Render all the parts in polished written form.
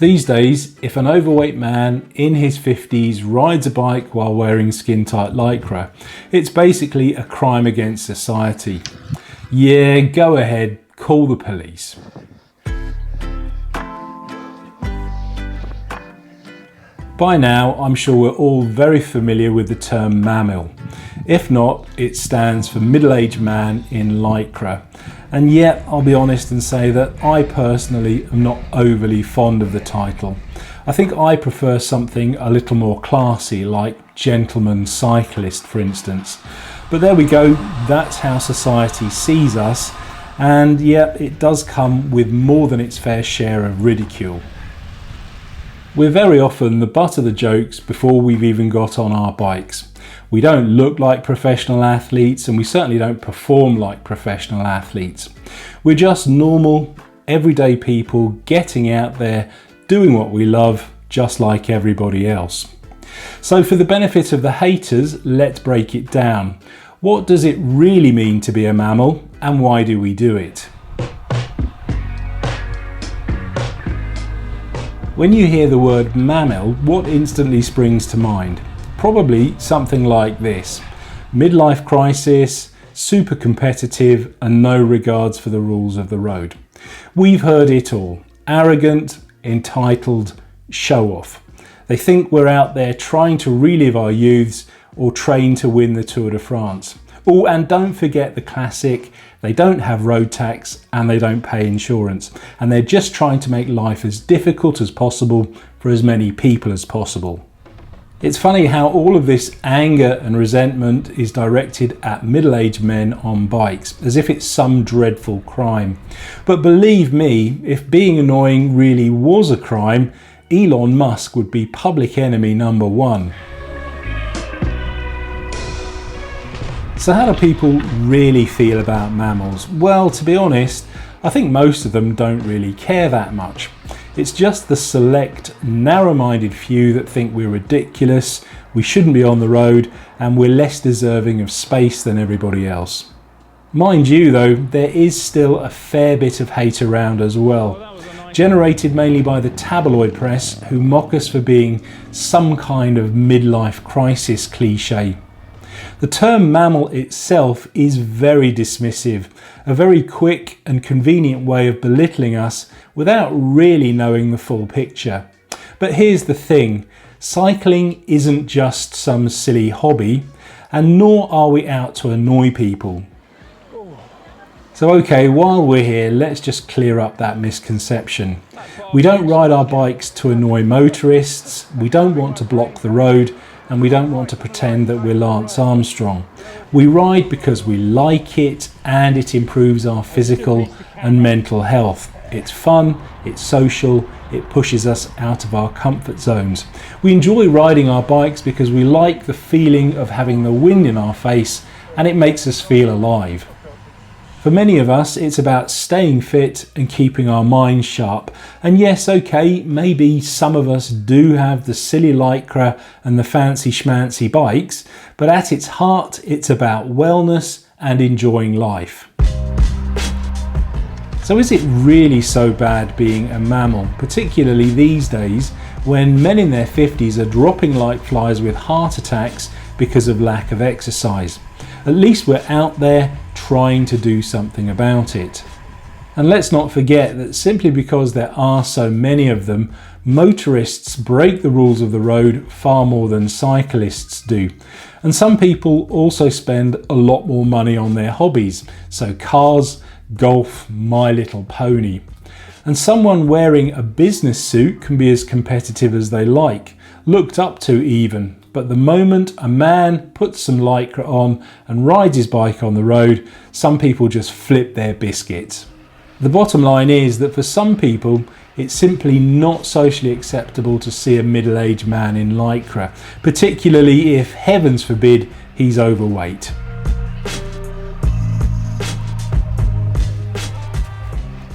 These days, if an overweight man in his 50s rides a bike while wearing skin-tight lycra, it's basically a crime against society. Yeah, go ahead, call the police. By now, I'm sure we're all very familiar with the term MAMIL. If not, it stands for middle-aged man in lycra. And yet, I'll be honest and say that I personally am not overly fond of the title. I think I prefer something a little more classy, like gentleman cyclist, for instance. But there we go, that's how society sees us. And yet, it does come with more than its fair share of ridicule. We're very often the butt of the jokes before we've even got on our bikes. We don't look like professional athletes, and we certainly don't perform like professional athletes. We're just normal, everyday people getting out there, doing what we love, just like everybody else. So for the benefit of the haters, let's break it down. What does it really mean to be a mammal, and why do we do it? When you hear the word mammal, what instantly springs to mind? Probably something like this: midlife crisis, super competitive, and no regards for the rules of the road. We've heard it all. Arrogant, entitled, show off. They think we're out there trying to relive our youths or train to win the Tour de France. Oh, and don't forget the classic, they don't have road tax and they don't pay insurance, and they're just trying to make life as difficult as possible for as many people as possible. It's funny how all of this anger and resentment is directed at middle-aged men on bikes, as if it's some dreadful crime. But believe me, if being annoying really was a crime, Elon Musk would be public enemy number one. So how do people really feel about mammals? Well, to be honest, I think most of them don't really care that much. It's just the select, narrow-minded few that think we're ridiculous, we shouldn't be on the road, and we're less deserving of space than everybody else. Mind you though, there is still a fair bit of hate around as well, generated mainly by the tabloid press, who mock us for being some kind of midlife crisis cliche. The term mammal itself is very dismissive, a very quick and convenient way of belittling us without really knowing the full picture. But here's the thing, cycling isn't just some silly hobby, and nor are we out to annoy people. So okay, while we're here, let's just clear up that misconception. We don't ride our bikes to annoy motorists, we don't want to block the road, and we don't want to pretend that we're Lance Armstrong. We ride because we like it and it improves our physical and mental health. It's fun, it's social, it pushes us out of our comfort zones. We enjoy riding our bikes because we like the feeling of having the wind in our face, and it makes us feel alive. For many of us, it's about staying fit and keeping our minds sharp. And yes, okay, maybe some of us do have the silly lycra and the fancy schmancy bikes, but at its heart, it's about wellness and enjoying life. So is it really so bad being a mammal, particularly these days when men in their 50s are dropping like flies with heart attacks because of lack of exercise? At least we're out there trying to do something about it. And let's not forget that simply because there are so many of them, motorists break the rules of the road far more than cyclists do. And some people also spend a lot more money on their hobbies, so cars, golf, My Little Pony. And someone wearing a business suit can be as competitive as they like, looked up to even. But the moment a man puts some lycra on and rides his bike on the road, some people just flip their biscuits. The bottom line is that for some people, it's simply not socially acceptable to see a middle-aged man in lycra, particularly if, heavens forbid, he's overweight.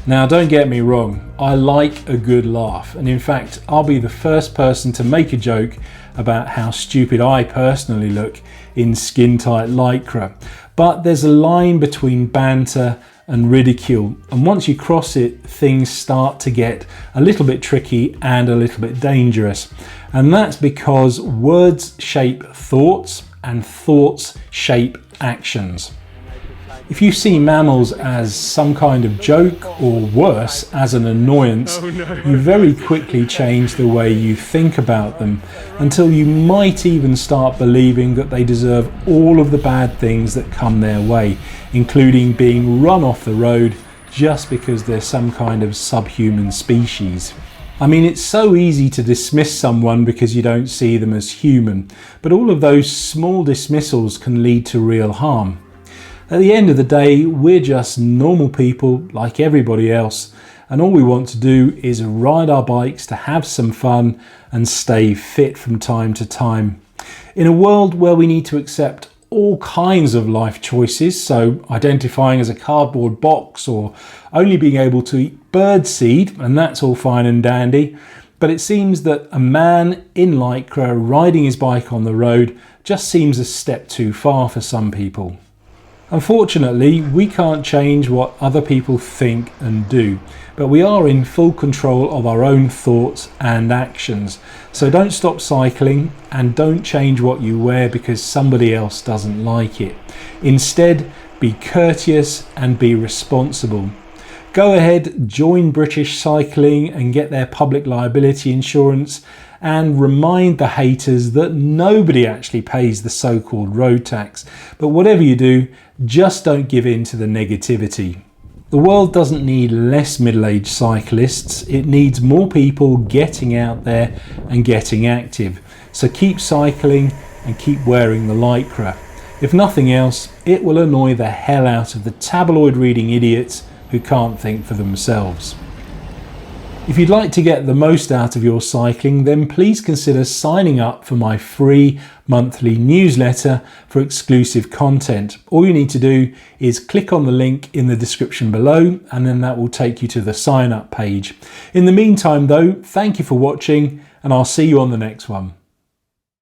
Now, don't get me wrong, I like a good laugh, and in fact, I'll be the first person to make a joke about how stupid I personally look in skin-tight lycra. But there's a line between banter and ridicule. And once you cross it, things start to get a little bit tricky and a little bit dangerous. And that's because words shape thoughts and thoughts shape actions. If you see mammals as some kind of joke, or worse, as an annoyance, you very quickly change the way you think about them, until you might even start believing that they deserve all of the bad things that come their way, including being run off the road just because they're some kind of subhuman species. I mean, it's so easy to dismiss someone because you don't see them as human, but all of those small dismissals can lead to real harm. At the end of the day, we're just normal people like everybody else, and all we want to do is ride our bikes to have some fun and stay fit from time to time. In a world where we need to accept all kinds of life choices, so identifying as a cardboard box or only being able to eat birdseed, and that's all fine and dandy, but it seems that a man in lycra riding his bike on the road just seems a step too far for some people. Unfortunately, we can't change what other people think and do, but we are in full control of our own thoughts and actions. So don't stop cycling, and don't change what you wear because somebody else doesn't like it. Instead, be courteous and be responsible. Go ahead, join British Cycling and get their public liability insurance, and remind the haters that nobody actually pays the so-called road tax. But whatever you do, just don't give in to the negativity. The world doesn't need less middle-aged cyclists, it needs more people getting out there and getting active. So keep cycling and keep wearing the lycra. If nothing else, it will annoy the hell out of the tabloid reading idiots who can't think for themselves. If you'd like to get the most out of your cycling, then please consider signing up for my free monthly newsletter for exclusive content. All you need to do is click on the link in the description below, and then that will take you to the sign up page. In the meantime though, thank you for watching, and I'll see you on the next one.